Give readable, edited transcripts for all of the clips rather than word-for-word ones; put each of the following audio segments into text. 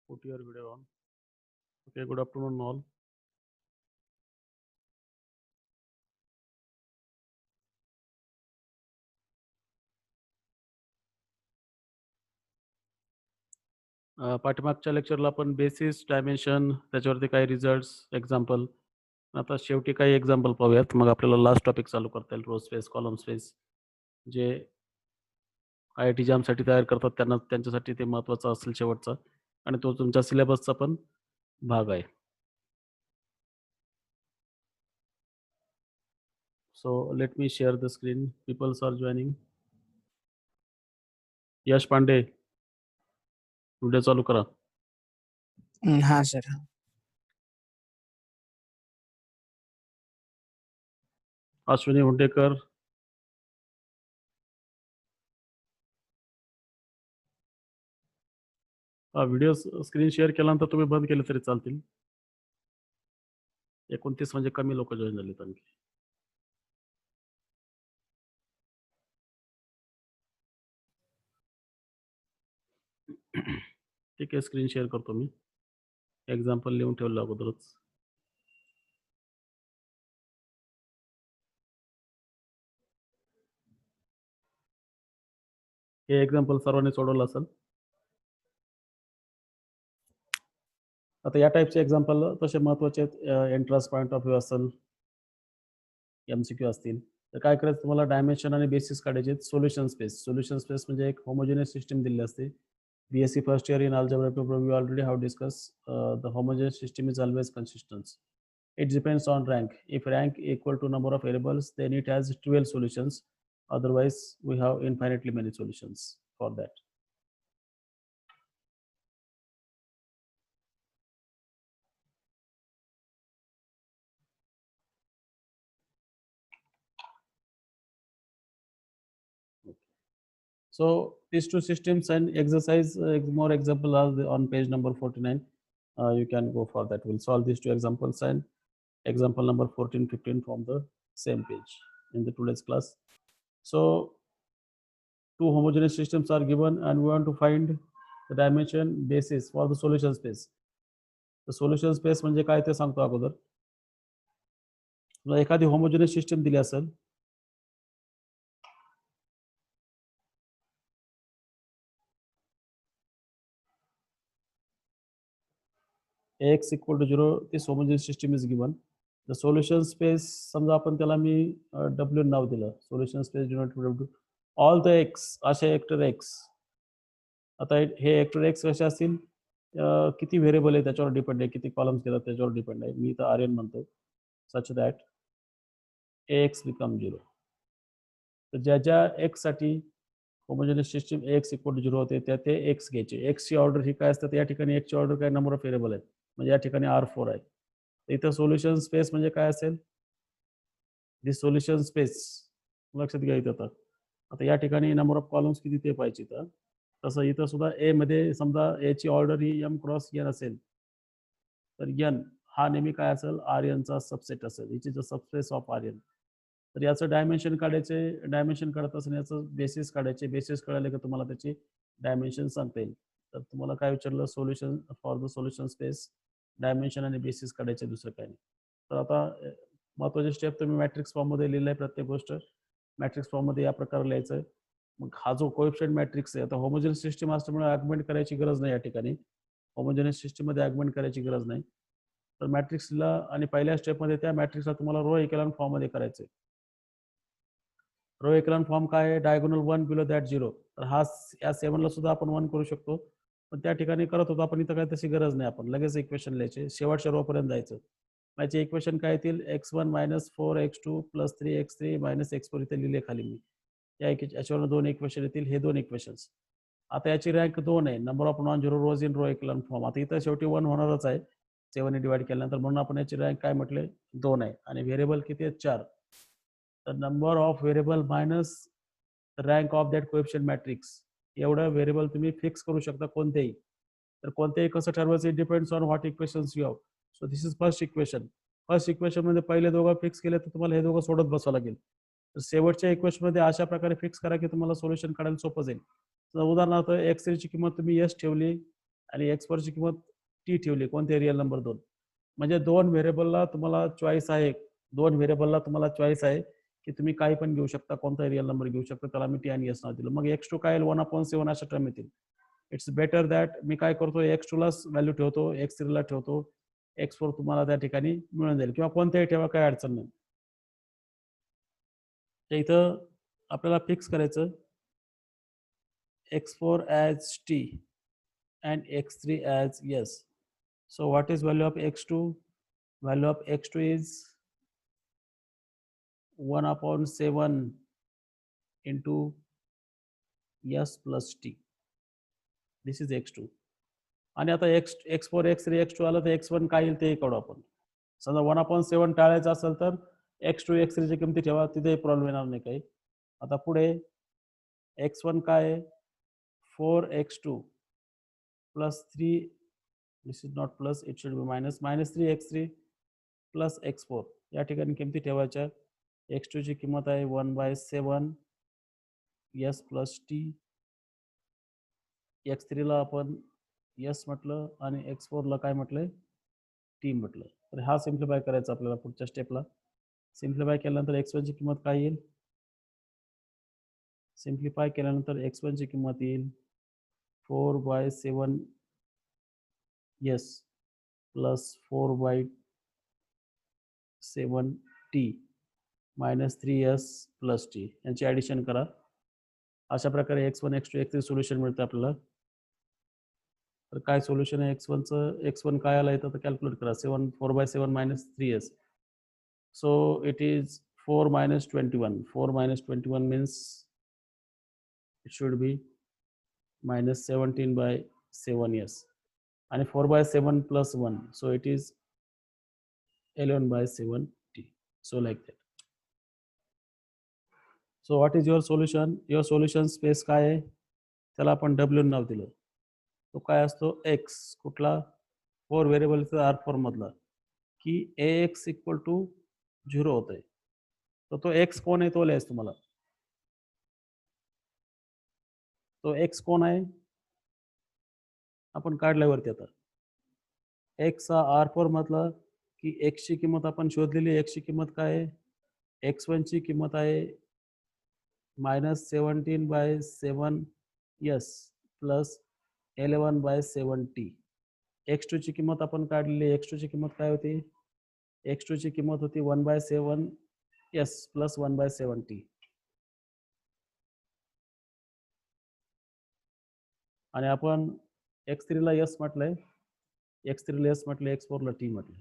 Put your video on. Okay, good afternoon all. पाठीमागच्या लेक्चरला आपण basis, dimension, त्याच्यावरती काही रिझल्ट्स, एक्झाम्पल. आता शेवटी काही एक्झाम्पल पाहूयात. मग आपल्याला लास्ट टॉपिक चालू करता येईल. रो स्पेस, कॉलम स्पेस, जे IIT JAMसाठी तयार करतात त्यांना त्यांच्यासाठी ते महत्त्वाचं असेल शेवटचा, आणि तो तुमच्या सिलेबसचा पण भाग आहे. So let me share the screen. Peoples are joining. Yash Pande, video चालू करा. हाँ sir. Ashwini Hundekar, video screen share केल्यानंतर तुम्ही बंद केले तरी चालतील. 29 म्हणजे कमी लोक जॉईन झालेत आणखी. ठीक आहे, स्क्रीन शेअर करतो मी. एक्झाम्पल लिहून ठेवलं अगोदरच. हे एक्झाम्पल सर्वांनी सोडवलं असेल. आता या टाईपचे एक्झाम्पल तसे महत्त्वाचे आहेत. एंट्रन्स पॉईंट ऑफ व्ह्यू असेल, MCQ असतील, तर काय करायचं तुम्हाला, डायमेन्शन आणि बेसिस काढायचे आहेत. Solution space. सोल्युशन स्पेस म्हणजे एक होमोजेनियस सिस्टम दिलेली असते. BSc first year in algebra paper we already have discussed the homogeneous system is always consistent. It depends on rank. If rank equal to number of variables, then it has 12 solutions. Otherwise, we have infinitely many solutions for that. So these two systems and exercise, more example are on page number 49. You can go for that. We'll solve these two examples and example number 14, 15 from the same page in the today's class. So two homogeneous systems are given and we want to find the dimension basis for the solution space. The solution space म्हणजे काय ते सांगतो अगोदर. तुला एखादी homogeneous system दिली असेल, Ax equal to 0, this homogeneous system is given. The solution space, समजा आपण त्याला मी W नाव दिलं. Solution space denoted W. All the x असे वेक्टर x. आता हे वेक्टर x कसे असतील, किती व्हेरिएबल आहे त्याच्यावर डिपेंड आहे, किती कॉलम्स घेतात त्याच्यावर डिपेंड आहे. मी इथं Rn म्हणतो, सच दॅट Ax बिकम 0. तर ज्या ज्या x साठी homogeneous system Ax equal to 0 होते त्या ते x घ्यायचे. x ची ऑर्डर ही काय असतात, या ठिकाणी x ची ऑर्डर काय, नंबर ऑफ व्हेरिएबल आहेत, म्हणजे या ठिकाणी R4 आहे. इथं सोल्युशन स्पेस म्हणजे काय असेल, दिस सोल्युशन स्पेस लक्षात घ्या इथं. आता या ठिकाणी नंबर ऑफ कॉलम्स किती ते पाहिजे. तर तसं इथं सुद्धा ए मध्ये समजा ए ची ऑर्डर ही m क्रॉस n असेल, तर n हा नेहमी काय असेल, Rn चा सबसेट असेल. It is a subspace of Rn. तर याचं डायमेन्शन काढायचे, डायमेन्शन काढत असताना याचं बेसिस काढायचे. बेसिस कळाले की तुम्हाला त्याची डायमेन्शन सांगता येईल. तर तुम्हाला काय विचारलं, solution for the solution space, dimension आणि बेसिस काढायचे, दुसरं काय नाही. तर आता महत्त्वाचे स्टेप तुम्ही मॅट्रिक्स फॉर्ममध्ये लिहिलं आहे. प्रत्येक गोष्ट मॅट्रिक्स फॉर्ममध्ये या प्रकारे लिहायचं. मग हा जो कोएफिशियंट मॅट्रिक्स आहे, आता होमोजेनियस सिस्टम असल्यामुळे आर्ग्युमेंट करायची गरज नाही. या ठिकाणी होमोजेनियस सिस्टममध्ये आर्ग्युमेंट करायची गरज नाही. तर मॅट्रिक्सला आणि पहिल्या स्टेपमध्ये त्या मॅट्रिक्सला तुम्हाला रो इक्विव्हॅलेंट फॉर्ममध्ये करायचं आहे. रो इक्विव्हॅलेंट फॉर्म काय आहे, डायगोनल 1 बिलो दॅट 0. तर हा या 7 ला सुद्धा आपण 1 करू शकतो, पण त्या ठिकाणी करत होतो आपण, इथं काय तशी गरज नाही. आपण लगेच इक्वेशन लिहायचे, शेवटच्या रो पर्यंत जायचं. माझे इक्वेशन काय येतील, x1 minus 4x2 plus 3x3 minus x4 इथे लिहिले खाली मी. याच्यावर 2 इक्वेशन येतील, हे 2 इक्वेशन्स. आता याची रँक 2 आहे, number of non zero rows in row equivalent form. आता इथं शेवटी 1 होणारच आहे 7 ने डिवाइड केल्यानंतर, म्हणून आपण याची रँक काय म्हटले, 2 आहे. आणि व्हेरिएबल किती आहेत, 4. तर number of variable minus rank of that coefficient matrix, एवढं व्हेरिएबल तुम्ही फिक्स करू शकता कोणतेही. तर कोणतेही कसं ठरवायचं, it depends on what equations you have. So this is first equation. First equation मध्ये पहिले दोघं फिक्स केले तर तुम्हाला हे दोघं सोडत बसावं लागेल. तर शेवटच्या इक्वेशन मध्ये अशा प्रकारे फिक्स करा की तुम्हाला सोल्युशन काढायला सोपं जाईल. तर उदाहरणार्थ x3 ची किंमत तुम्ही s ठेवली, आणि x4 ची किंमत t ठेवली, कोणते रिअल नंबर 2. म्हणजे दोन व्हेरिएबलला तुम्हाला चॉईस आहे, की तुम्ही काही पण घेऊ शकता, कोणताही रिअल नंबर घेऊ शकता. त्याला मी t आणि s नाव दिलं. मग x2 काय येईल, 1/7 अशा टर्म येतील. इट्स बेटर दॅट मी काय करतो, x2 लाच व्हॅल्यू ठेवतो, x3 ला ठेवतो, x4 तुम्हाला त्या ठिकाणी मिळून जाईल, किंवा कोणत्याही ठेवा, काही अडचण नाही. तर इथं आपल्याला फिक्स करायचं x4 as t and x3 as s. So what is value of x2? Value of x2 is 1/7 into s plus t. This is x2. आणि आता x4, x3, x2 आलं तर x1 काय येईल ते काढू आपण. समजा 1/7 टाळायचं असेल तर x2, x3 ची किमती ठेवा, तिथेही प्रॉब्लेम येणार नाही काही. आता पुढे x1 काय आहे, 4x2 plus 3, this is not plus, it should be minus, -3x3 plus x4. या ठिकाणी किमती ठेवायच्या. x2 ची किंमत आहे 1/7 s plus t. x3 ला आपण s म्हटलं आणि x4 ला काय म्हटलंय, t म्हटलं. तर हा सिम्प्लिफाय करायचा आपल्याला पुढच्या स्टेपला. सिम्प्लिफाय केल्यानंतर x1 ची किंमत काय येईल, सिम्प्लिफाय केल्यानंतर x1 ची किंमत येईल 4/7 s plus 4/7 t minus 3s plus t यांची ॲडिशन करा. अशा प्रकारे x1, x2, x3 सोल्युशन मिळतं आपल्याला. तर काय सोल्युशन आहे x1चं, x1 काय आलं इथं तर कॅल्क्युलेट करा. 4/7 minus 3s. So it is 4 minus 21. 4 minus 21 means it should be minus 17/7s. And 4/7 plus 1. So it is 11/7 t. So like that. So what is your solution? Your solution space काय आहे, त्याला आपण w नाव दिलं. तो काय असतो, x कुठला, 4 व्हेरिएबलचा R4 मधला, की ax इक्वल टू 0 होत आहे. तर तो x कोण आहे तो लिहायचं तुम्हाला. तो x कोण आहे आपण काढल्यावरती. आता x हा R4 मधला, की x ची किंमत आपण शोधलेली. x ची किंमत काय आहे, x1 ची किंमत आहे -17/7 s प्लस 11/7 t. x2 ची किंमत आपण काढलेली. x2 ची किंमत काय होती, x2 ची किंमत होती 1/7 s प्लस 1/7 t. आणि आपण x3 ला s म्हटलंय, x3 ला s म्हटलं, x4 ला t म्हटलं.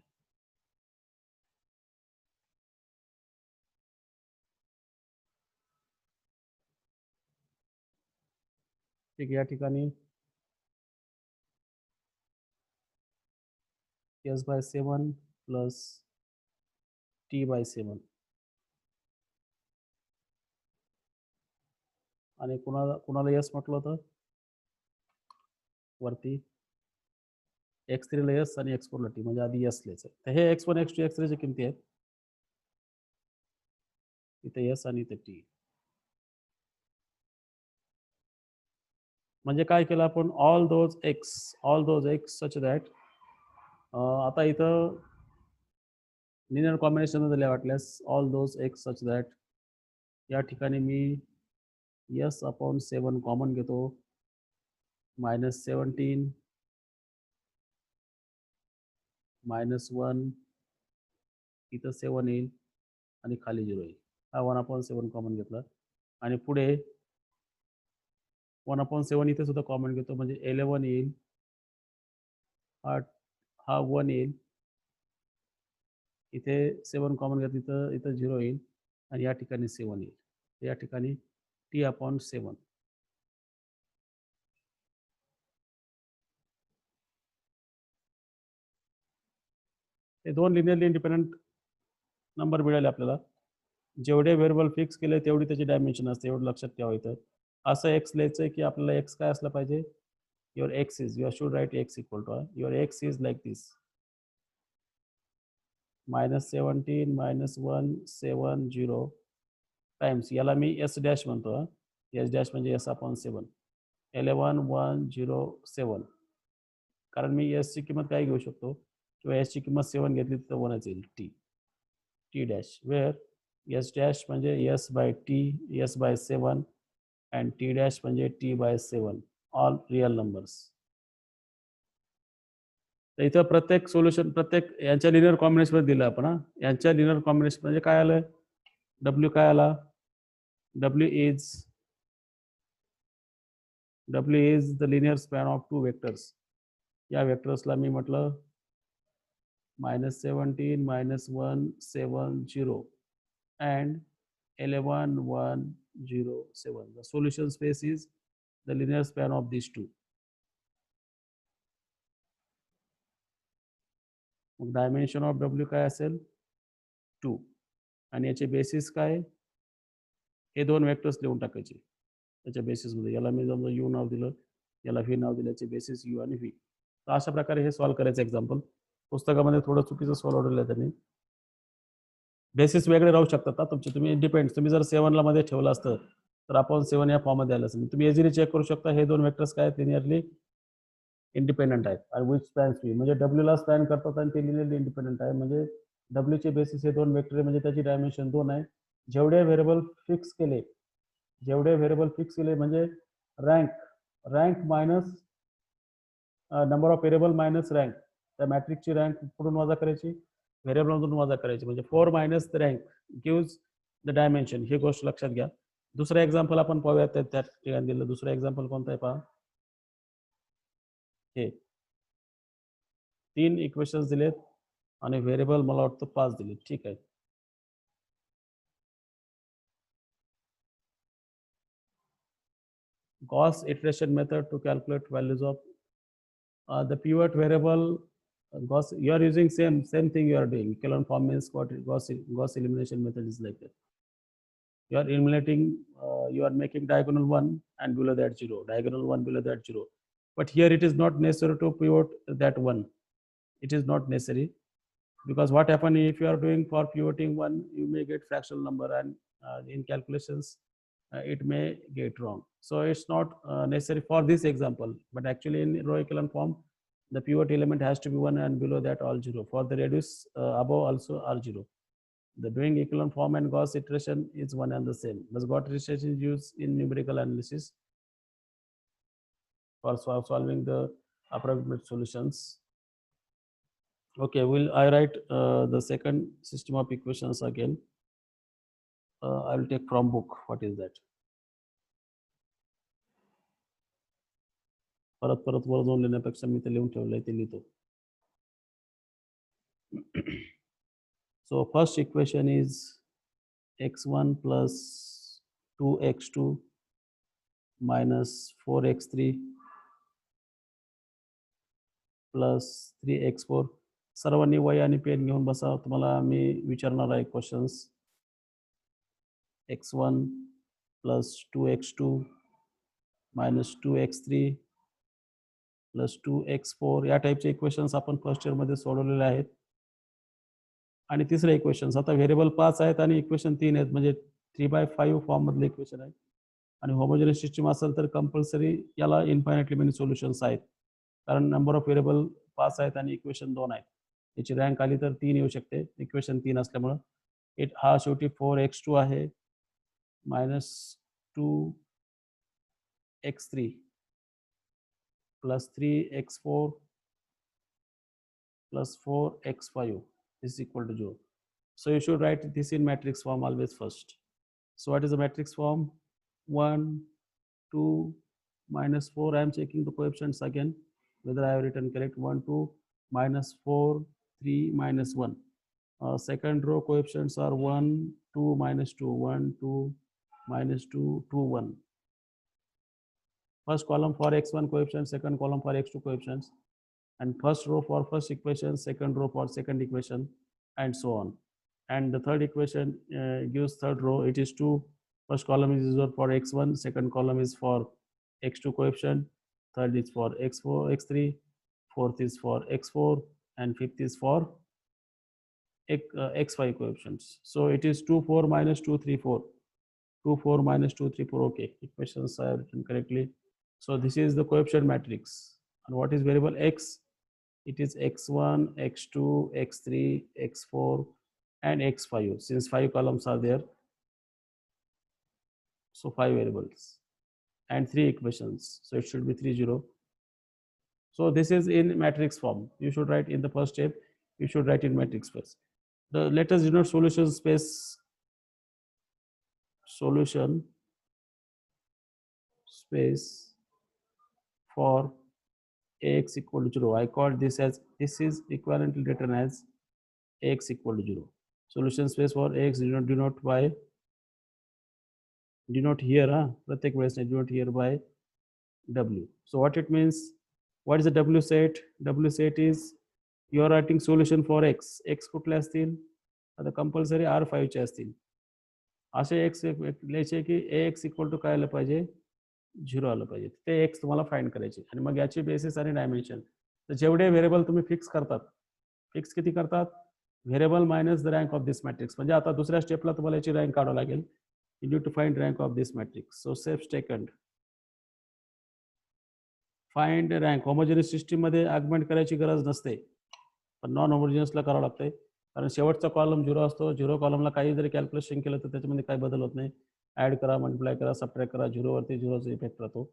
ठीक, या ठिकाणी s/7 प्लस t/7. आणि कुणाला s म्हटलं होतं वरती, x3 ला s आणि x4 ला t, म्हणजे आधी s लिहायचं. तर हे x1, x2, x3 ची किमती आहेत. इथे s आणि इथे t. म्हणजे काय केलं आपण, all those x such that, आता इथं लिनियर कॉम्बिनेशन मध्ये वाटल्यास all those x such that, या ठिकाणी मी s/7 कॉमन घेतो, -17 -1, इथं 7 येईल आणि खाली 0 येईल. हा 1/7 कॉमन घेतला. आणि पुढे 1/7 इथे सुद्धा कॉमन घेतो, म्हणजे 11 येईल, हा 1 येईल, इथे 7 कॉमन घेतलं, इथं 0 येईल आणि या ठिकाणी 7 येईल. या ठिकाणी t/7. हे दोन लिनियरली इंडिपेंडंट नंबर मिळाले आपल्याला. जेवढे व्हेरिएबल फिक्स केले तेवढी त्याची डायमेन्शन असते, एवढं लक्षात ठेवा. इथं असं एक्स लिहायचं की आपल्याला एक्स काय असलं पाहिजे, your X is, your should right X equal to, your X is like this, -17 -1 7 0 times, याला मी एस डॅश म्हणतो. एस डॅश म्हणजे s/7, 11 1 0 7. कारण मी एस ची किंमत काय घेऊ शकतो किंवा एस ची किंमत 7 घेतली तर 1च येईल T dash where S dash म्हणजे S by T S by 7 and T dash म्हणजे T by 7 all real numbers. तर इथं प्रत्येक सोल्युशन प्रत्येक यांच्या लिनियर कॉम्बिनेशन मध्ये दिलं आपण. यांच्या लिनियर कॉम्बिनेशन म्हणजे काय आलं डब्ल्यू काय आला W is the linear span of 2 vectors. या वेक्टर्सला मी म्हटलं -17 -1 7 0 and 11 1 0 7. The solution space is the linear span of these two. मग डायमेन्शन ऑफ डब्ल्यू काय असेल 2 आणि याचे बेसिस काय हे 2 वेक्टर्स लिहून टाकायचे त्याच्या बेसिसमध्ये. याला मी समजा यू नाव दिलं याला व्ही नाव दिलं, याचे बेसिस यू आणि व्ही. तर अशा प्रकारे हे सॉल्व्ह करायचं एक्झाम्पल. पुस्तकामध्ये थोडं चुकीचं सॉल्व्ह दिलं त्यांनी. बेसिस वेगळे राहू शकतात ना तुमचे, तुम्ही डिपेंड. तुम्ही जर 7 ला मध्ये ठेवलं असतं तर आपण 7 या फॉर्ममध्ये आलं असेल. तुम्ही इझिली चेक करू शकता हे 2 वेक्टर्स काय आहेत लिनियरली इंडिपेंडंट आहेत. आणि विच स्पॅन्स व्ही म्हणजे डब्ल्यूला स्पॅन करतात आणि ते लिनियरली इंडिपेंडंट आहे. म्हणजे डब्ल्यूचे बेसिस हे 2 वेक्टर आहे म्हणजे त्याची डायमेन्शन 2 आहे. जेवढे व्हेरिएबल फिक्स केले म्हणजे rank minus number of variable minus rank. त्या मॅट्रिक्सची रँक कुठून वजा करायची व्हेरिएबलमधून वजा करायची. म्हणजे 4 minus the rank gives the dimension. ही गोष्ट लक्षात घ्या. दुसरं एक्झाम्पल आपण पाहूयात त्या ठिकाणी दिलं. दुसरं एक्झाम्पल कोणतं आहे पहा. हे 3 इक्वेशन्स दिलेत आणि व्हेरिएबल मला वाटतं 5 दिलेत. ठीक आहे. Gauss iteration method to calculate values of the pivot variable. Gauss, you are using same thing you are doing. Echelon form means what Gauss elimination method is like that. You are eliminating, you are making diagonal 1 and below that 0, diagonal 1 below that 0. But here it is not necessary to pivot that 1. It is not necessary because what happens if you are doing for pivoting 1, you may get fractional number and in calculations it may get wrong. So it's not necessary for this example, but actually in row echelon form, the pivot element has to be 1 and below that all 0. For the radius above also are 0. The doing echelon form and Gauss iteration is one and the same. But Gauss iteration is used in numerical analysis for solving the approximate solutions. Okay, I write the second system of equations again. I will take from book. What is that? परत वर जाऊन लिहिण्यापेक्षा मी ते लिहून ठेवलंय ते लिहितो. So first equation is x1 plus 2x2 minus 4x3 plus 3x4. सर्वांनी वही आणि पेन घेऊन बसा. तुम्हाला मी विचारणार आहे questions. x1 plus 2x2 minus 2x3 plus 2x4 या टाईपचे इक्वेशन्स आपण फर्स्ट इयरमध्ये सोडवलेले आहेत. आणि तिसरं इक्वेशन्स आता व्हेरिएबल 5 आहेत आणि इक्वेशन 3 आहेत म्हणजे 3/5 फॉर्म मधले इक्वेशन आहे. आणि होमोजेनियस सिस्टम असेल तर कंपल्सरी याला इन्फायनाइटली मेनी सोल्युशन्स आहेत कारण नंबर ऑफ व्हेरिएबल 5 आहेत आणि इक्वेशन 2 आहेत. याची रँक आली तर 3 येऊ शकते इक्वेशन 3 असल्यामुळं. हा शेवटी 4x2 आहे minus 2x3 plus 3x4 plus 4x5 is equal to 0. So you should write this in matrix form always first. So what is the matrix form? 1, 2, minus 4. I am checking the coefficients again whether I have written correct. 1, 2, minus 4, 3, minus 1. Second row coefficients are 1, 2, minus 2, 1, 2, minus 2, 2, 1. First column for x1 coefficient, second column for x2 coefficients, and first row for first equation, second row for second equation, and so on. And the third equation gives third row. It is 2. First column is used for x1, second column is for x2 coefficient, third is for x4, x3, fourth is for x4, and fifth is for x5 coefficients. So it is 2, 4 minus 2, 3, 4. 2, 4 minus 2, 3, 4. Okay, equations I have written correctly. So this is the coefficient matrix. And what is variable x? it is x1, x2, x3, x4, and x5. Since 5 columns are there, so 5 variables and 3 equations. So it should be 3, 0. So this is in matrix form. You should write in the first step. You should write in matrix first. Let us denote solution space. Solution space for Ax equal to 0. I call this as, this is equivalently written as Ax equal to 0. Solution space for Ax denote by, denote here, प्रत्येक वेळेस denote here by W. So what it means, what is the W set? W set is, you are writing solution for X. X कुठले असतील? आता compulsory R5 चे असतील. असे X लिहायचे की Ax इक्वल टू काय आलं पाहिजे? 0 आलं पाहिजे. ते X तुम्हाला फाइंड करायचे आणि मग याची बेसिस आणि डायमेन्शन. तर जेवढे व्हेरिएबल तुम्ही फिक्स करतात, फिक्स किती करतात? Variable minus the rank of this matrix. म्हणजे आता दुसऱ्या स्टेपला तुम्हाला याची रँक काढावं लागेल. You need to find rank of this matrix. So step second, find rank. Homogeneous system मध्ये आर्ग्युमेंट करायची गरज नसते, पण नॉन होमोजेनियसला करावं लागतंय, कारण शेवटचा कॉलम 0 असतो. 0 कॉलमला काही जरी कॅल्क्युलेशन केलं तर त्याच्यामध्ये काही बदल होत नाही. ऍड करा, मल्टिप्लाय करा, सबट्रॅक्ट करा, 0 वरती 0चा इफेक्ट राहतो.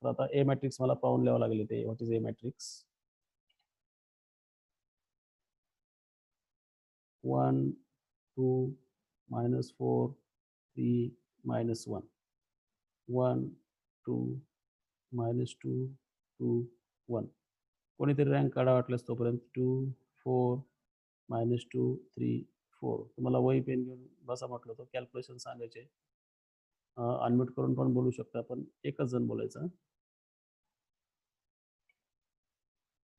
तर आता ए मॅट्रिक्स मला पाहून लिहावं लागेल. ते व्हॉट इज ए मॅट्रिक्स? 1 2 -4 3 -1 1 2 -2 2 1. कोणीतरी रँक काढा वाटल्यास तोपर्यंत. 2 4 -2 3 4. तुम्हाला वही पेन घेऊन बसा म्हटलं तर कॅल्क्युलेशन सांगायचे. अनम्यूट करून पण बोलू शकता, पण एकच जण बोलायचं.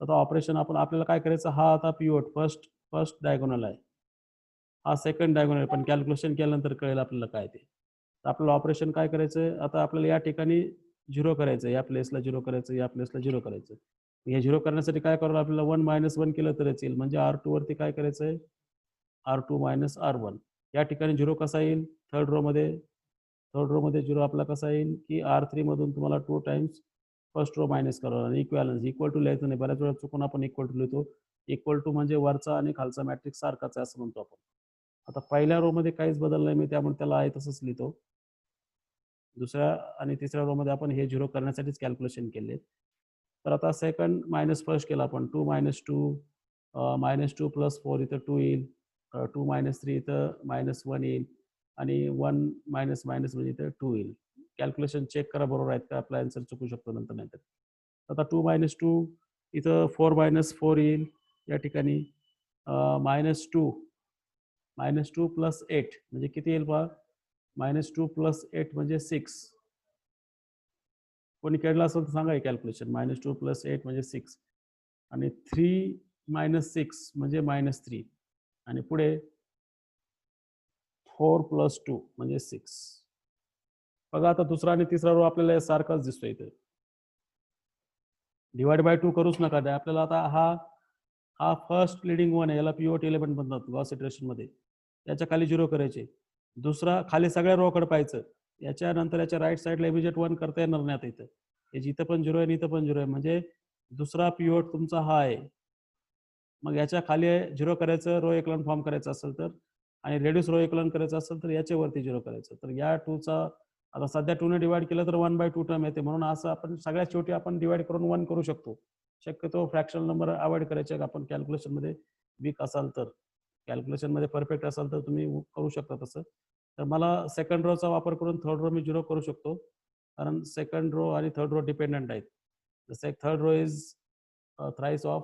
आता ऑपरेशन आपण, आपल्याला काय करायचं, हा आता पिव्होट फर्स्ट डायगोनल आहे, हा सेकंड डायगोनल, पण कॅल्क्युलेशन केल्यानंतर कळेल आपल्याला काय ते. तर आपल्याला ऑपरेशन काय करायचं, आता आपल्याला या ठिकाणी 0 करायचं, या प्लेसला 0 करायचं, या प्लेसला 0 करायचं. हे 0 करण्यासाठी काय करावं, आपल्याला 1 - 1 केलं तरच येईल. म्हणजे R2 वरती काय करायचं आहे, R2 - R1. या ठिकाणी 0 कसा येईल? थर्ड रो मध्ये 0 आपला कसा येईल की R3 मधून तुम्हाला 2 टाइम्स फर्स्ट रो मायनस करावं आणि इक्वॅलन्स. इक्वल टू लिहायचं नाही, बऱ्याच वेळा चुकून आपण इक्वल टू लिहितो. इक्वल टू म्हणजे वरचा आणि खालचा मॅट्रिक्स सारखाच आहे असं म्हणतो आपण. आता पहिल्या रो मध्ये काहीच बदल नाही, मी त्यामुळे त्याला आहे तसंच लिहितो. दुसऱ्या आणि तिसऱ्या रो मध्ये आपण हे 0 करण्यासाठीच कॅल्क्युलेशन केले. तर आता सेकंड मायनस फर्स्ट केला आपण. 2 - 2 -2 + 4 इथं 2 येईल. 2 - 3 इथं -1 येईल आणि 1 मायनस म्हणजे इथं 2 येईल. कॅल्क्युलेशन चेक करा बरोबर आहेत का, आपला आन्सर चुकू शकतो नंतर नाहीतर. आता 2 - 2 इथं 4 - 4 येईल या ठिकाणी. -2 + 8 म्हणजे किती येईल पहा. -2 + 8 म्हणजे 6. कोणी केलं असेल तर सांगा कॅल्क्युलेशन. -2 + 8 म्हणजे 6 आणि 3 - 6 म्हणजे -3 आणि पुढे 4 + 2 म्हणजे 6. बघा आता दुसरा आणि तिसरा रो आपल्याला सारखाच दिसतोय इथे. डिवाइड बाय 2 करूच नका. आपल्याला आता हा फर्स्ट लीडिंग वन आहे, याला पिव्होट एलिमेंट म्हणतात गॉस इटरेशन मध्ये. याच्या खाली 0 करायचे. दुसरा खाली सगळ्या रो कडे पाहायचं. याच्यानंतर याच्या राईट साईडला इमिजिएट 1 करता येणार नाही आता इथं. हे जिथं पण 0 आहे आणि इथं पण 0 आहे, म्हणजे दुसरा पिव्होट तुमचा हा आहे. मग याच्या खाली 0 करायचं, रो एकलन फॉर्म करायचं असेल तर, आणि रेड्यूस रो एकलन करायचं असेल तर याच्या वरती 0 करायचं. तर या 2चा आता सध्या 2 ने डिवाइड केलं तर 1/2 टर्म येते, म्हणून असं आपण सगळ्यात शेवटी आपण डिवाइड करून 1 करू शकतो. शक्यतो फ्रॅक्शनल नंबर अवॉइड करायचे. आपण कॅल्क्युलेशन मध्ये वीक असाल तर, कॅल्क्युलेशन मध्ये परफेक्ट असाल तर तुम्ही करू शकता तसं. तर मला सेकंड रोचा वापर करून थर्ड रो मी 0 करू शकतो, कारण सेकंड रो आणि थर्ड रो डिपेंडंट आहेत. Third row is thrice of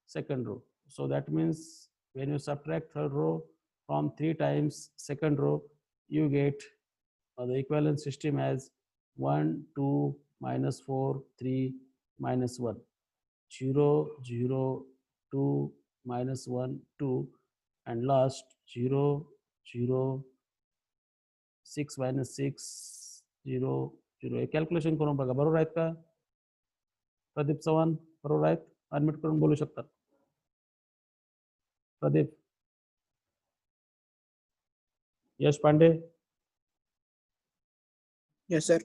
second row. So that means when you subtract third row from 3 times second row, you get the equivalent system as 1 2 -4 3 -1 0 0 2 -1 2 and last 0 0 6 -6 0 0. हे calculation करून बघा बरोबर आहेत का प्रदीप चव्हाण? बरोबर आहेत? Unmute करून बोलू शकतात प्रदीप. यश पांडे. Yes, sir.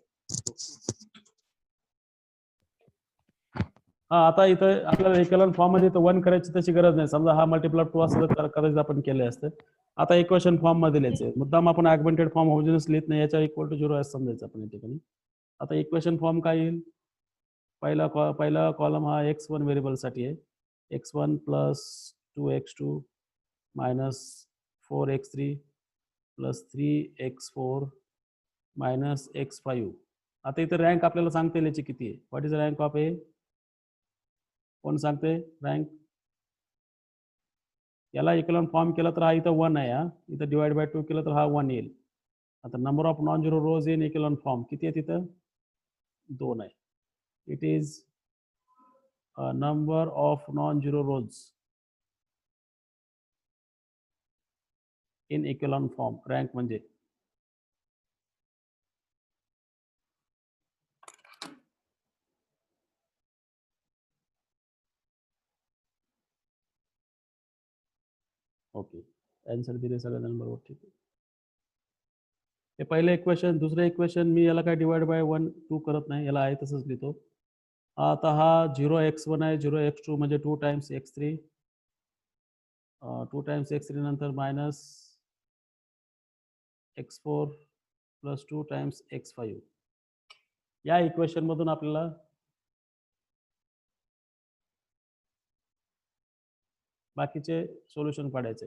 हा आता इथं आपल्याला इक्वेशन फॉर्म मध्ये इथं 1 करायची तशी गरज नाही. समजा हा मल्टिप्लाय 2 असतं तर कदाचित आपण केले असते. आता इक्वेशन फॉर्म मध्ये लिहायचे. मुद्दाम आपण ऑगमेंटेड फॉर्म होमोजेनस लिहित नाही, याच्या इक्वल टू 0 असं समजायचं आपण या ठिकाणी. आता इक्वेशन फॉर्म काय येईल? पहिला कॉलम हा x1 व्हेरिएबलसाठी आहे. x1 plus 2x2 minus 4x3 plus 3x4 minus x5. आता इथं रँक आपल्याला सांगता येईल याची किती आहे. व्हॉट इज रँक ऑफ ए? कोण सांगते रँक? याला इक्वलन फॉर्म केला तर हा इथं 1 आहे. हा इथं डिवाइड बाय 2 केलं तर हा 1 येईल. आता number of non zero rows in echelon form किती आहे तिथं? 2 आहे. It is number of non zero rows in echelon form. Rank म्हणजे ओके. आन्सर दिले सगळ्यांना बरोबर. ठीक आहे. हे पहिलं इक्वेशन. दुसरं इक्वेशन मी याला काय डिवाइड बाय 1 2 करत नाही, याला आहे तसंच लिहितो. आता हा 0x1 आहे, 0x2 म्हणजे 2 टाइम्स x3, 2 टाइम्स x3 नंतर minus x4 plus 2 times x5. या इक्वेशन मधून आपल्याला बाकीचे सोल्युशन काढायचे.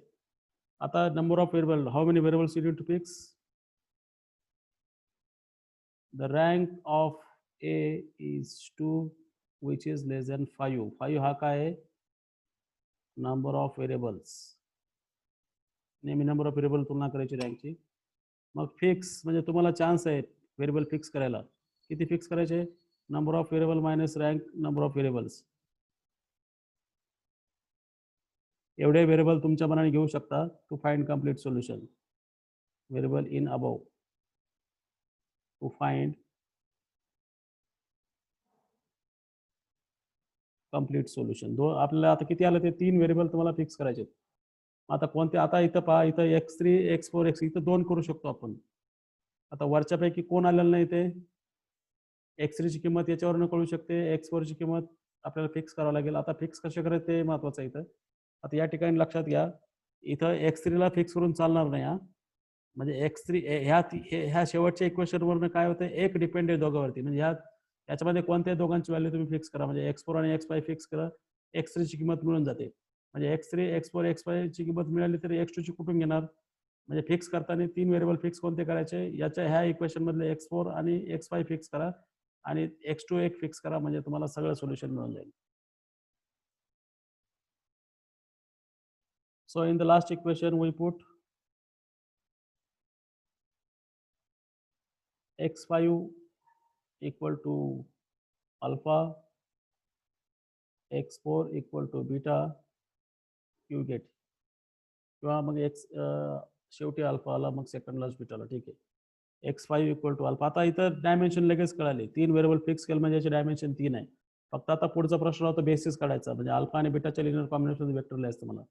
आता number of variable, how many variables you need to fix? The rank of A is 2 which is less than 5. 5 हा काय आहे? Number of variables. नेहमी नंबर ऑफ व्हेरिएबल तुलना करायची रँकची. मग फिक्स म्हणजे तुम्हाला चान्स आहे व्हेरिएबल फिक्स करायला. किती फिक्स करायचे? Number of variable minus rank number of variables. एवढे व्हेरिएबल तुमच्या मनाने घेऊ शकता to find complete solution. Variable in above to find complete solution. आपल्याला आता किती आलं ते 3 व्हेरिएबल तुम्हाला फिक्स करायचे. आता कोणते? आता इथं पहा, इथं x3 x4 x इथं 2 करू शकतो आपण. आता वरच्यापैकी कोण आलेलं नाही ते? x3 ची किंमत याच्यावरनं कळू शकते, x4 ची किंमत आपल्याला फिक्स करावं लागेल. आता फिक्स कसे करायचं ते महत्वाचं आहे इथं. आता या ठिकाणी लक्षात घ्या, इथं x3 ला फिक्स करून चालणार नाही. हा म्हणजे x3 ह्या शेवटच्या इक्वेशनवरनं काय होतं? एक डिपेंड आहे दोघांवरती. म्हणजे याच्यामध्ये कोणत्या दोघांची व्हॅल्यू तुम्ही फिक्स करा, म्हणजे x4 आणि x5 फिक्स करा, x3 ची किंमत मिळून जाते. म्हणजे x3 x4 x5 ची किंमत मिळाली तर x2 ची कुठून घेणार? म्हणजे फिक्स करताना 3 व्हेरिएबल फिक्स कोणते करायचे? याच्या ह्या इक्वेशन मधले x4 आणि x5 फिक्स करा आणि x2 एक फिक्स करा, म्हणजे तुम्हाला सगळं सोल्युशन मिळून जाईल. So in the last equation we put x5 equal to alpha, x4 equal to beta, you get. किंवा मग शेवटी अल्फा आला, मग सेकंडलाच बीटाला. ठीक आहे. x5 equal to alpha. आता इथं डायमेन्शन लगेच कळाले. 3 व्हेरिएबल फिक्स केलं म्हणजे याचे डायमेन्शन 3 आहे. फक्त आता पुढचा प्रश्न होता बेसिस काढायचा, म्हणजे अल्फा आणि बीटाच्या लिनियर कॉम्बिनेशन वेक्टर लिहायचं मला.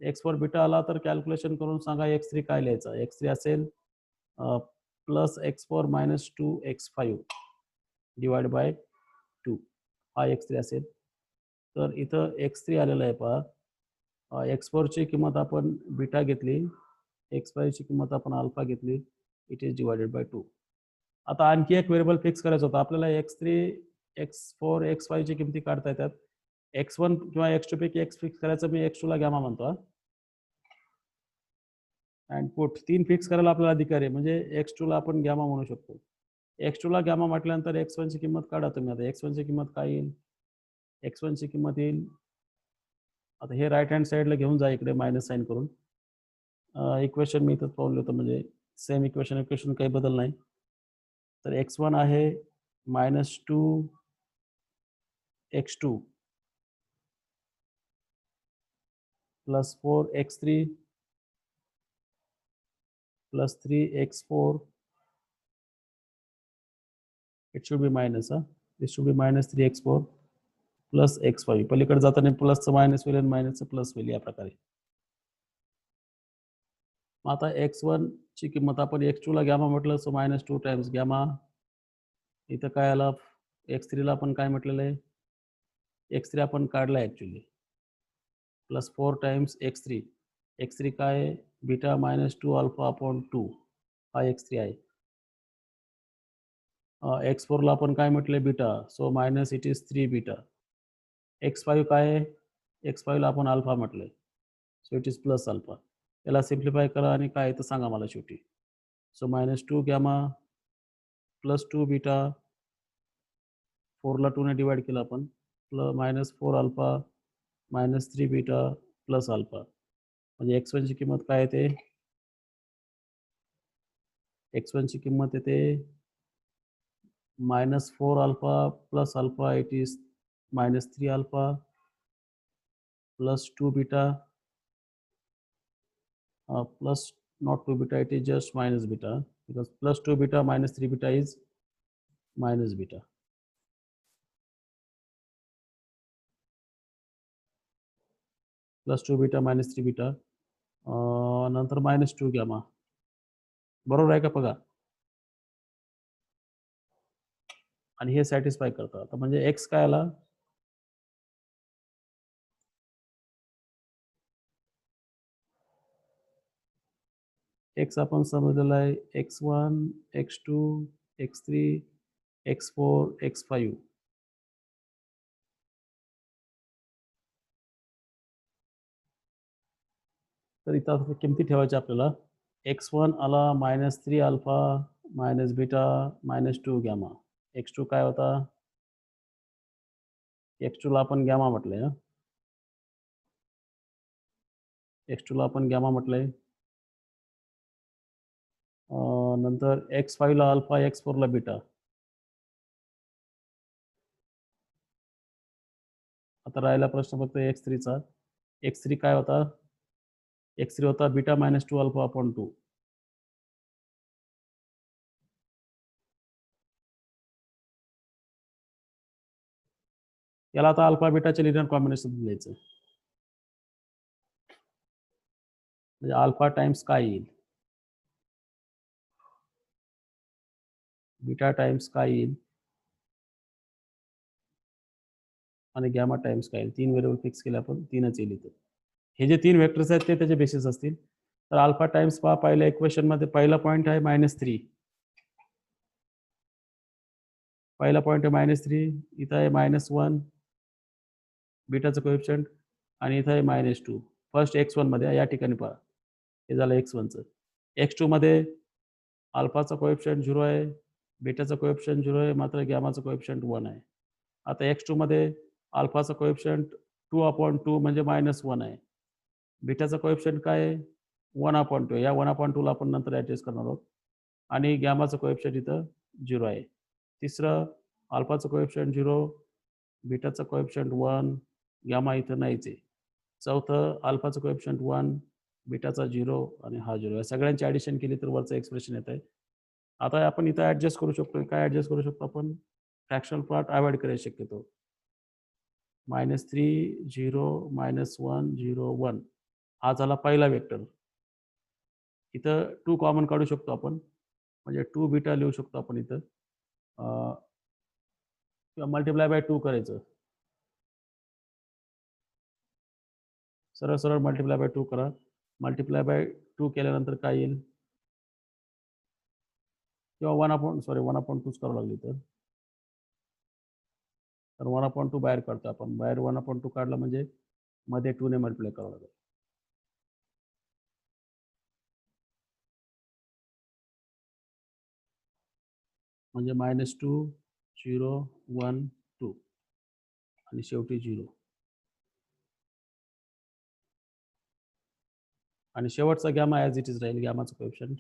x4 बीटा आला तर कॅल्क्युलेशन करून सांगा x3 काय लिहायचं. x3 असेल plus x4 minus 2x5 divide by 2. हा x3 असेल. तर इथं x3 आलेला आहे पहा. x4 ची किंमत आपण बीटा घेतली, x5 ची किंमत आपण अल्फा घेतली. It is divided by 2. आता आणखी एक व्हेरिएबल फिक्स करायचं होतं आपल्याला. x3 x4 x5 ची किमती काढता येतात. x1 किंवा x2 पैकी x फिक्स करायचं, मी x2 ला गॅमा म्हणतो. अँड पुट 3 फिक्स करायला आपल्याला अधिकार आहे, म्हणजे x2 ला आपण गॅमा म्हणू शकतो. x2 ला गॅमा म्हटल्यानंतर x1 ची किंमत काढा तुम्ही. आता x1 ची किंमत काय येईल? x1 ची किंमत येईल, आता हे राईट हँड साईडला घेऊन जा इकडे मायनस साईन करून. इक्वेशन मी इथं पाहून लिहितो, म्हणजे सेम इक्वेशन काही बदल नाही. तर x1 आहे minus 2x2 plus 4x3 plus 3x4. It should be minus. It should be minus 3x4 plus x5. पलीकडे जाताना प्लसचं मायनस होईल आणि मायनसचं प्लस होईल, या प्रकारे. आता x1 ची किंमत आपण x2 ला गॅमा म्हटलं, सो मायनस 2 टाइम्स गॅमा. इथं काय आलं? x3 ला आपण काय म्हटलेलं आहे? x3 आपण काढला actually, plus 4 times x3. x3 काय आहे? बीटा मायनस 2 अल्फा अपॉन 2 हा x3 आहे. x4 ला आपण काय म्हटलंय? Beta, so minus it is 3 beta. x5 काय आहे? x5 ला आपण अल्फा म्हटलंय, so it is plus alpha. याला सिम्प्लिफाय करा आणि काय तर सांगा मला शेवटी. So minus 2 gamma plus 2 beta, 4 ला 2 ने डिवाइड केलं आपण, minus 4 alpha minus 3 beta plus alpha. म्हणजे x1 ची किंमत काय येते? x1 ची किंमत येते minus 4 alpha plus alpha, it is minus 3 alpha plus 2 beta plus not 2 beta, it is just minus beta, because plus 2 beta minus 3 beta is minus beta. Plus 2 beta minus 3 beta, नंतर minus 2 gamma. बरोबर आहे का बघा? आणि हे satisfy करतं. आता म्हणजे x काय आला? x आपण समजलेला आहे x1, x2, x3, x4, x5. तर इथं आता किमती ठेवायच्या आपल्याला. x1 आला minus 3 alpha minus beta minus 2 gamma. x2 काय होता? x2 ला आपण गॅमा म्हटलंय. x2 ला आपण गॅमा म्हटलंय. नंतर x5 ला अल्फा, x4 ला बीटा. आता राहिला प्रश्न फक्त x3 चा. x3 काय होता? x3 होता बीटा मायनस 2 अल्फा अपॉन 2. याला आता अल्फा बीटाचे लिनियर कॉम्बिनेशन लिहायचं. म्हणजे अल्फा टाइम्स काय येईल? बीटा टाइम्स काय येईल? आणि गॅमा टाइम्स काय येईल? 3 व्हेरिएबल फिक्स केले आपण, 3च येईल इथं. हे जे 3 वेक्टर्स आहेत ते त्याचे बेसिस असतील. तर अल्फा टाइम्स पहा, पहिल्या इक्वेशन मध्ये पहिला पॉईंट आहे -3. पहिला पॉईंट आहे -3, इथं आहे -1 बीटाचं कोएफिशियंट, आणि इथं आहे -2. फर्स्ट x1 मध्ये या ठिकाणी पहा, हे झालं x1 चं. x2 मध्ये अल्फाचा कोएफिशियंट 0 आहे, बीटाचा कोएफिशियंट 0 आहे, मात्र गॅमाचा कोएफिशियंट 1 आहे. आता x2 मध्ये अल्फाचा कोएफिशियंट 2/2 म्हणजे -1 आहे. बीटाचा कोएफिशियंट काय आहे? 1/2. या 1/2 ला आपण नंतर ॲडजस्ट करणार आहोत. आणि गॅमाचं कोएफिशियंट इथं 0 आहे. तिसरं, अल्फाचं कोएफिशियंट 0, बीटाचा कोएफिशियंट 1, गॅमा इथं नाहीच आहे. चौथं, अल्फाचं कोएफिशियंट 1, बीटाचा 0 आणि हा 0. या सगळ्यांची ॲडिशन केली तर वरचं एक्सप्रेशन येत आहे. आता आपण इथं ॲडजस्ट करू शकतो. काय ॲडजस्ट करू शकतो आपण? फ्रॅक्शनल पार्ट अवॉइड करायला शक्यतो. -3, 0, -1, 0, 1. हा झाला पहिला वेक्टर. इथं 2 कॉमन काढू शकतो आपण, म्हणजे 2 बीटा लिहू शकतो आपण इथं, किंवा मल्टिप्लाय बाय 2 करायचं. सरळ सरळ मल्टिप्लाय बाय 2 करा. मल्टिप्लाय बाय 2 केल्यानंतर काय येईल? किंवा 1/2च करावं लागली तर 1/2 बाहेर काढतो आपण. बाहेर 1/2 काढला म्हणजे मध्ये 2 ने मल्टिप्लाय करावं लागेल. म्हणजे -2, 0, 1, 2 आणि शेवटी 0. आणि शेवटचा गॅमा ॲज इट इज राहील, गॅमाचं कोएफिशियंट.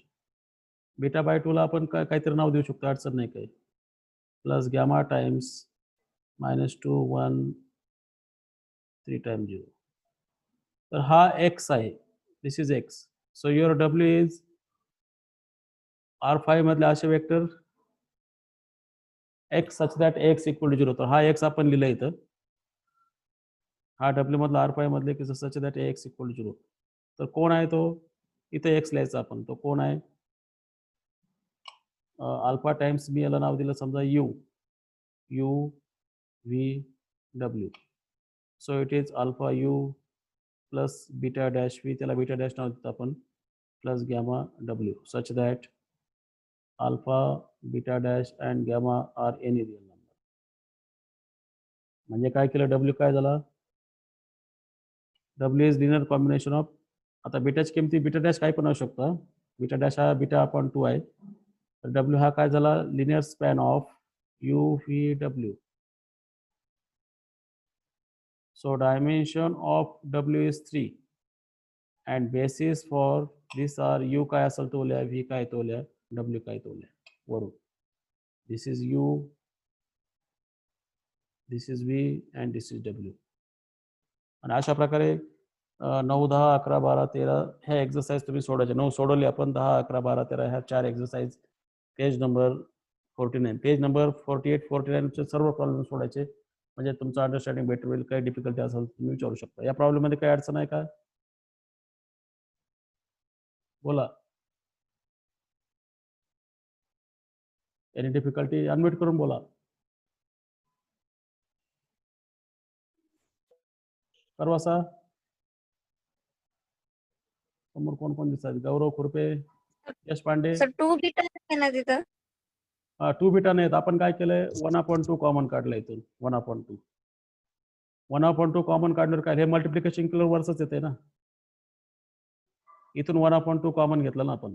बीटा बाय 2 ला आपण काहीतरी नाव देऊ शकतो, अडचण नाही काही. Plus gamma times -2, 1, 3 times 0. तर हा x आहे. This is x. So your W is R5 मधले असे vector x such that x equal to 0. तर हा x आपण लिहिला इथं. हा W मधला R5 मधले की such that x equal to 0. तर कोण आहे तो? इथे x लिहायचा आपण. तो कोण आहे? अल्फा टाइम्स मी याला नाव दिलं समजा u, v, w. So it is alpha U plus beta dash V, त्याला बीटा डॅश नाव देतो आपण, plus gamma W, such that alpha beta dash and gamma are any real number. म्हणजे काय केलं, डब्ल्यू काय झाला, W is linear combination of, आता बीटाची किमती बीटा डॅश काय पण असू शकतं, बीटा डॅश हा बीटा अपॉन 2 आहे, तर डब्ल्यू हा काय झाला, linear span of U V W. So dimension of W is 3 and basis for this are U काय असेल तो लिहा, व्ही काय तो लिहा, डब्ल्यू काय तो लिहा वरून. This is U, this is V and this is W. आणि अशा प्रकारे 9, 10, 11, 12, 13 ह्या एक्सरसाइज तुम्ही सोडायचे. 9 सोडवले आपण, 10, 11, 12, 13 ह्या 4 exercise page number 49, page number 48, 49 चे सर्व प्रॉब्लेम सोडायचे, म्हणजे तुमचं अंडरस्टँडिंग बेटर होईल. काही डिफिकल्टी असेल तुम्ही विचारू शकता. या प्रॉब्लेममध्ये काही अडचण आहे का, बोला. एनी डिफिकल्टी, अनम्यूट करून बोला. करवासा समोर कोण कोण दिसतात, गौरव खुरपे, यश पांडे. सर 2 बीटा आहे ना तिथं? 2 बीटा नाहीत, आपण काय केलंय 1/2 कॉमन काढलं इथून. 1/2 1/2 कॉमन काढल्यावर काय, हे मल्टिप्लिकेशन केल्यावर वरच येते ना, इथून 1/2 कॉमन घेतलं ना आपण.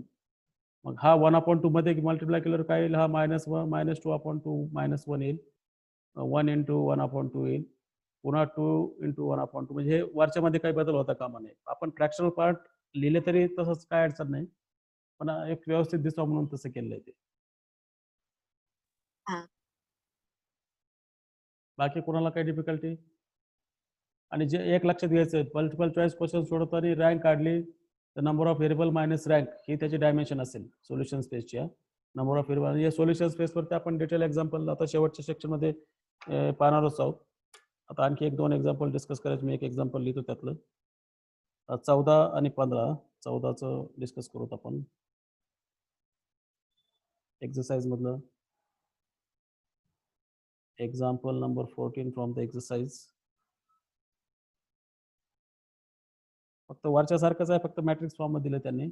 मग हा 1/2 मध्ये मल्टिप्लाय केल्यावर काय येईल, हा -1 -2/2 -1 येईल, 1 इंटू 1/2 येईल, पुन्हा 2 इंटू 1/2, म्हणजे हे वरच्या मध्ये काही बदल होता कामा नये. आपण फ्रॅक्शनल पार्ट लिहिले तरी तसंच काय अडचण नाही, पण एक व्यवस्थित दिसावं म्हणून तसं केलंय ते. हा. बाकी कोणाला काही डिफिकल्टी. आणि जे एक लक्षात घ्यायचं, मल्टिपल चॉईस क्वेश्चन सोडवताना रँक काढली तर number of variable minus rank ही त्याची डायमेन्शन असेल सोल्युशन स्पेसची. नंबर ऑफ व्हेरिएबल या सोल्युशन स्पेसवरती आपण डिटेल एक्झाम्पल आता शेवटच्या सेक्शनमध्ये पाहणारच आहोत. आता आणखी 1-2 एक्झाम्पल डिस्कस करायचे, मी एक एक्झाम्पल लिहितो त्यातलं. 14 आणि 15, 14चं डिस्कस करूत आपण एक्सरसाइज मधलं. Example number 14 from the exercise. फक्त वरच्या सारखंच आहे, फक्त मॅट्रिक्स फॉर्म मध्ये दिलं त्यांनी.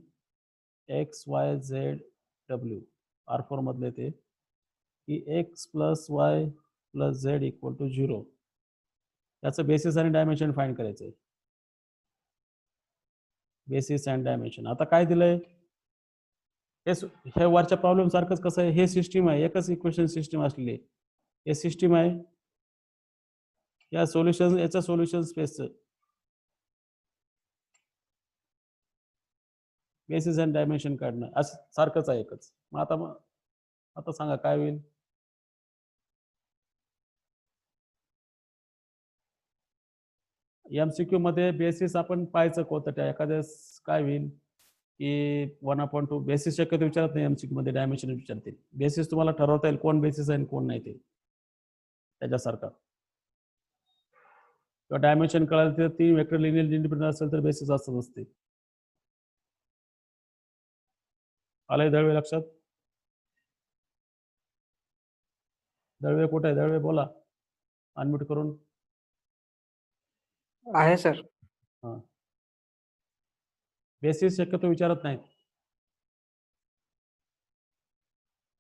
X Y Z W are 4 मधले ते की X plus Y plus Z equal to 0, त्याचं बेसिस आणि डायमेन्शन फाइंड करायचं आहे. Basis and dimension. आता काय दिलंय, हे वरच्या प्रॉब्लेम सारखंच कसं आहे, हे सिस्टीम आहे, एकच इक्वेशन सिस्टीम असलेली आहे, हे सिस्टीम आहे. या सोल्युशन, याचं सोल्युशन स्पेसचं बेसिस अँड डायमेन्शन काढणं असं सारखंच आहे एकच. मग आता सांगा काय होईल. MCQ मध्ये बेसिस आपण पाहायचं कोणतं, त्या एखाद्यास काय होईल की 1/2 बेसिस शक्यतो विचारत नाही MCQ मध्ये, डायमेन्शन विचारतील. बेसिस तुम्हाला ठरवता येईल कोण बेसिस आहे आणि कोण नाही, ते त्याच्यासारखा. किंवा डायमेन्शन कळालं तर 3 वेक्टर लिनियर इंडिपेंडंट असेल तर बेसिस असं असते. आलंय दळवे लक्षात? दळवे कुठे आहे, दळवे बोला अनम्यूट करून. आहे सर. हां, बेसिस शक्यतो विचारत नाहीत,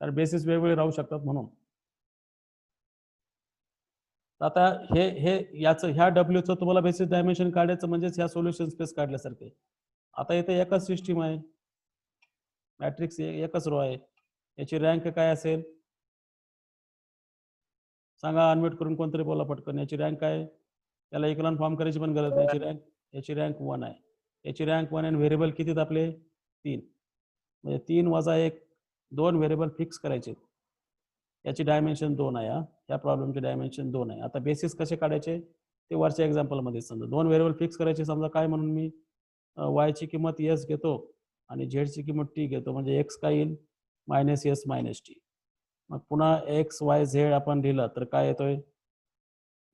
कारण बेसिस वेगवेगळे राहू शकतात म्हणून. आता हे याचं, ह्या डब्ल्यूचं तुम्हाला बेसिस डायमेन्शन काढायचं म्हणजेच ह्या सोल्युशन स्पेस काढल्यासारखे. आता इथे एकच सिस्टीम आहे, मॅट्रिक्स एकच रो आहे, याची रँक काय असेल सांगा, अनम्यूट करून कोणतरी बोला पटकन. याची रँक काय, त्याला इक्वलन फॉर्म करायची पण गरज नाही. याची रँक 1 आहे. याची रँक 1 आणि व्हेरिएबल किती आपले 3, म्हणजे 3 वजा 1, 2 व्हेरिएबल फिक्स करायचे. याची डायमेन्शन 2 आहे. या प्रॉब्लेमची डायमेन्शन 2 आहे. आता बेसिस कसे काढायचे ते वरच्या एक्झाम्पलमध्ये समजा. 2 व्हेरिएबल फिक्स करायचे, समजा काय म्हणून मी वायची किंमत एस घेतो आणि झेडची किंमत टी घेतो, म्हणजे एक्स काय येईल -s -t. मग पुन्हा एक्स वाय झेड आपण लिहिलं तर काय येतोय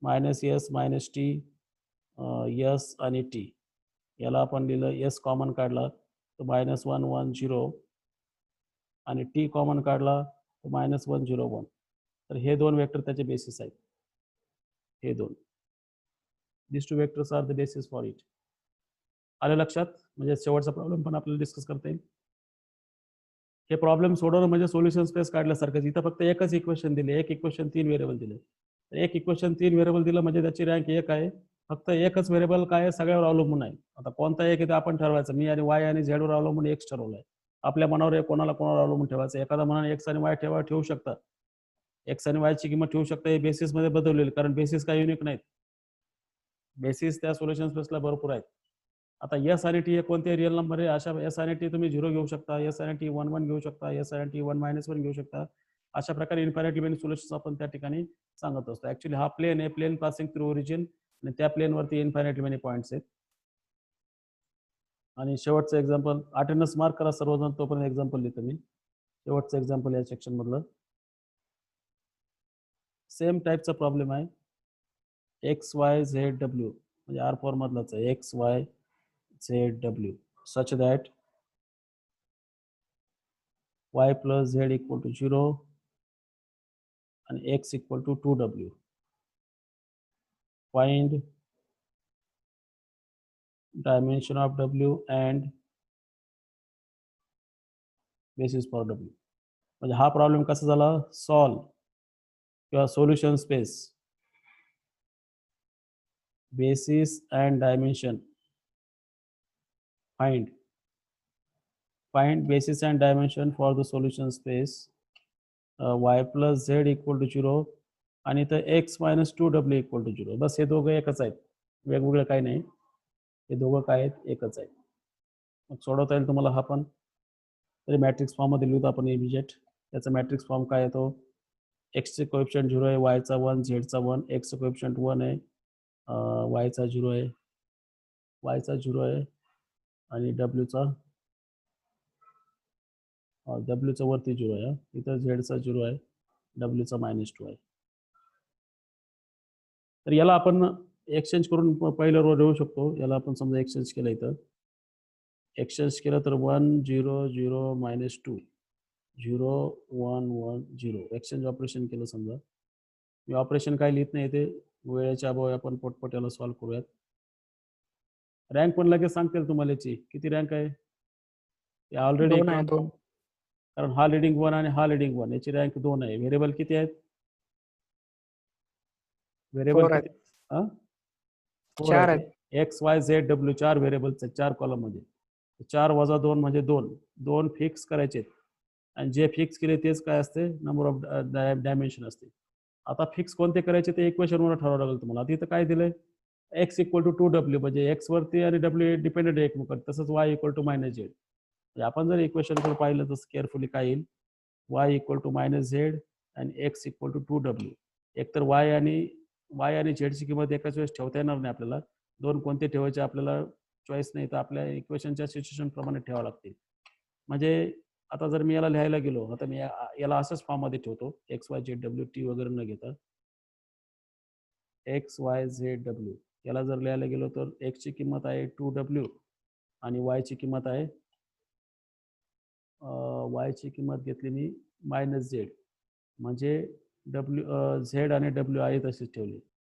-s -t, यस आणि टी. याला आपण लिहिलं, एस कॉमन काढला तर -1 1 0 आणि टी कॉमन काढला तर -1 0 1. तर हे 2 वेक्टर त्याचे बेसिस आहेत, हे 2. These two vectors are the basis for it. आलं लक्षात? म्हणजे शेवटचा प्रॉब्लेम पण आपल्याला डिस्कस करता येईल. हे प्रॉब्लेम सोडवणं म्हणजे सोल्युशन स्पेस काढल्यासारखंच. इथं फक्त एकच इक्वेशन दिले, एक इक्वेशन 3 व्हेरिएबल दिले. एक इक्वेशन 3 व्हेरिएबल दिलं म्हणजे त्याची रँक 1 आहे. फक्त एकच व्हेरिएबल काय आहे, सगळ्यावर अवलंबून आहे. आता कोणता एक आहे ते आपण ठरवायचं. मी आणि वाय आणि झेडवर अवलंबून एक्स ठरवलाय. आपल्या मनावर आहे, कोणाला अवलंबून ठेवायचं. एखादा मनाने एक्स आणि वाय ठेवू शकता. एक्स आणि वायची किंमत ठेवू शकता. हे बेसिसमध्ये बदललेली, कारण बेसिस काही युनिक नाहीत. बेसिस त्या सोल्युशन स्पेसला भरपूर आहेत. आता एस आणि टी हे कोणते रिअल नंबर आहे, अशा एस आणि टी तुम्ही 0 घेऊ शकता, एस आणि टी 1 1 घेऊ शकता, एस आणि टी 1 -1 घेऊ शकता. अशा प्रकारे इन्फायनाइट मेनी सोल्युशन्स आपण त्या ठिकाणी सांगत असतो. ऍक्च्युली हा प्लेन आहे, प्लेन पासिंग थ्रू ओरिजिन, आणि त्या प्लेनवरती इन्फायनाइट मेनी पॉईंट्स आहेत. आणि शेवटचं एक्झाम्पल, अटेंडन्स मार्क करा सर्वजण, तोपर्यंत एक्झाम्पल लिहितो मी. शेवटचं एक्झाम्पल या सेक्शन मधलं सेम टाईपचा प्रॉब्लेम आहे. एक्स वाय झेड डब्ल्यू म्हणजे आर फॉर मधलाच आहे. X Y Z W such that y plus z equal to 0 and x equal to 2w. Find dimension of w and basis for w. म्हणजे हा problem कसा झाला solve किंवा solution space basis and dimension. find basis and dimension for the solution space y plus z equal to 0 आणि इथं x minus 2w equal to 0. बस हे दोघं एकच आहेत, वेगवेगळं काही नाही. हे दोघं काय आहेत, एकच आहेत. मग सोडवता येईल तुम्हाला हा पण. तरी मॅट्रिक्स फॉर्ममध्ये लिहूत आपण इमिजिएट. त्याचा मॅट्रिक्स फॉर्म काय येतो, एक्सचे कोएफिशियंट 0 आहे, वायचा 1, झेडचा 1, एक्सचं कोएफिशियंट 1 आहे, वायचा 0 आहे, वायचा 0 आहे, आणि डब्ल्यूचा वरती 0 आहे. इथं झेडचा 0 आहे, डब्ल्यूचा -2 आहे. तर याला आपण एक्सचेंज करून पहिल्या रो लिहू शकतो. याला आपण समजा एक्सचेंज केलं, इथं एक्सचेंज केलं तर 1 0 0 -2 0 1 1 0 एक्सचेंज ऑपरेशन केलं. समजा मी ऑपरेशन काय लिहित नाही, ते वेळेच्या अभावी आपण पटपट याला सॉल्व्ह करूयात. रँक पण लगेच सांगतील तुम्हाला याची किती रँक आहे. ऑलरेडी 2 आहे 2. कारण हा लिडिंग 1 आणि हा लिडिंग 1, याची रँक 2 आहे. व्हेरिएबल किती आहेत, व्हेरिएबल 4 किती, आहेत. 4 4 आहेत. आहेत. X Y Z W 4 variables आहेत, 4 कॉलम मध्ये. 4 वजा 2 म्हणजे 2 फिक्स करायचे, आणि जे फिक्स केले तेच काय असते, नंबर ऑफ डायमेन्शन असते. आता फिक्स कोणते करायचे ते इक्वेशनवर ठरवावं लागेल तुम्हाला. आता इथं काय दिलंय, एक्स इक्वल टू 2w म्हणजे एक्स वरती आणि डब्ल्यू डिपेंडेंट आहे एकमेकांवर. तसंच वाय इक्वल टू -z म्हणजे आपण जर इक्वेशन पाहिलं तर केअरफुली काय येईल, वाय इक्वल टू -z आणि एक्स इक्वल टू 2w. एकतर वाय आणि झेडची किंमत एकाच वेळेस ठेवता येणार नाही आपल्याला. 2 कोणते ठेवायचे आपल्याला चॉईस नाही, तर आपल्या इक्वेशनच्या सिच्युएशन प्रमाणे ठेवावं लागते. म्हणजे आता जर मी याला लिहायला गेलो, आता मी याला असंच फॉर्ममध्ये ठेवतो, x Y Z W T वगैरे न घेता एक्स वाय झेड डब्ल्यू. याला जर लिहायला गेलो तर एक्सची किंमत आहे 2w आणि वायची किंमत आहे, वायची किंमत घेतली मी -z, म्हणजे झेड आणि डब्ल्यू आहे तशीच ठेवली.